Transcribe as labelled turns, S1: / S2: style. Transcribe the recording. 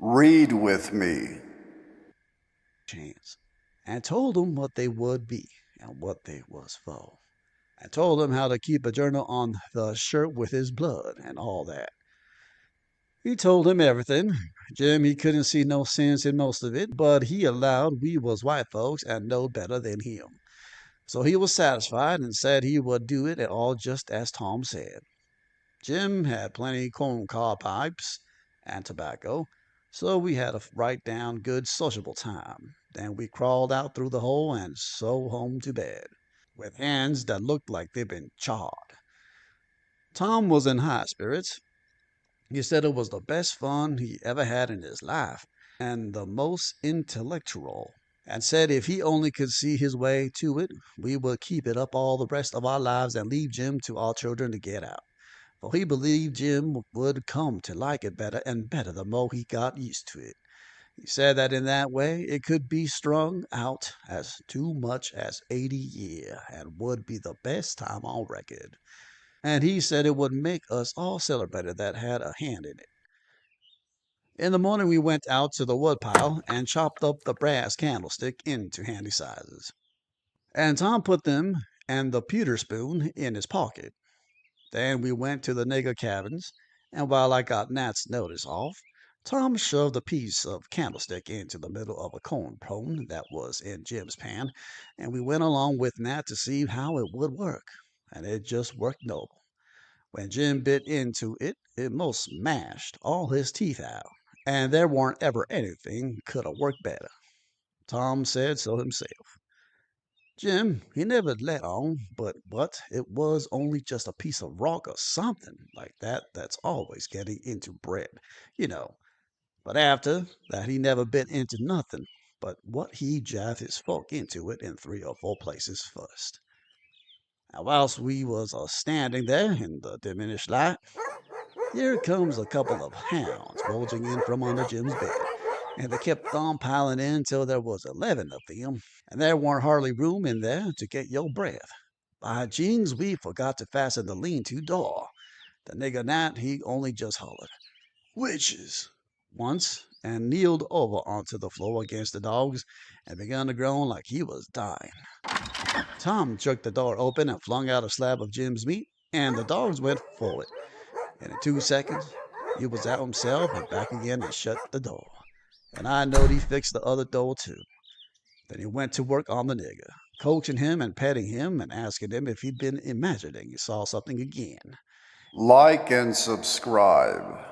S1: Read with me.
S2: Chance, and told them what they would be and what they was for. I told him how to keep a journal on the shirt with his blood and all that. He told him everything. Jim, he couldn't see no sense in most of it, but he allowed we was white folks and knowed better than him. So he was satisfied and said he would do it all just as Tom said. Jim had plenty corn cob pipes and tobacco, so we had a right down good sociable time. Then we crawled out through the hole and so home to bed, with hands that looked like they'd been chawed. Tom was in high spirits. He said it was the best fun he ever had in his life, and the most intellectual, and said if he only could see his way to it, we would keep it up all the rest of our lives and leave Jim to our children to get out. For he believed Jim would come to like it better and better the more he got used to it. He said that in that way it could be strung out as too much as 80 year and would be the best time on record. And he said it would make us all celebrate it that had a hand in it. In the morning we went out to the woodpile and chopped up the brass candlestick into handy sizes. And Tom put them and the pewter spoon in his pocket. Then we went to the nigger cabins, and while I got Nat's notice off, Tom shoved a piece of candlestick into the middle of a corn pone that was in Jim's pan, and we went along with Nat to see how it would work. And it just worked noble. When Jim bit into it, it most smashed all his teeth out, and there warn't ever anything could have worked better. Tom said so himself. Jim, he never let on but what it was only just a piece of rock or something like that that's always getting into bread, you know. But after that he never bit into nothing but what he jived his fork into it in 3 or 4 places first. Now, whilst we was a standing there in the diminished light, here comes a couple of hounds bulging in from under Jim's bed, and they kept on piling in till there was 11 of them, and there warn't hardly room in there to get your breath. By jings, we forgot to fasten the lean-to door. The nigger Nat, he only just hollered, "Witches!" once, and kneeled over onto the floor against the dogs, and begun to groan like he was dying. Tom jerked the door open and flung out a slab of Jim's meat, and the dogs went for it, and in 2 seconds he was out himself and back again and shut the door. And I knowed he fixed the other door too. Then he went to work on the nigger, coaching him and petting him and asking him if he'd been imagining he saw something again.
S1: Like and subscribe.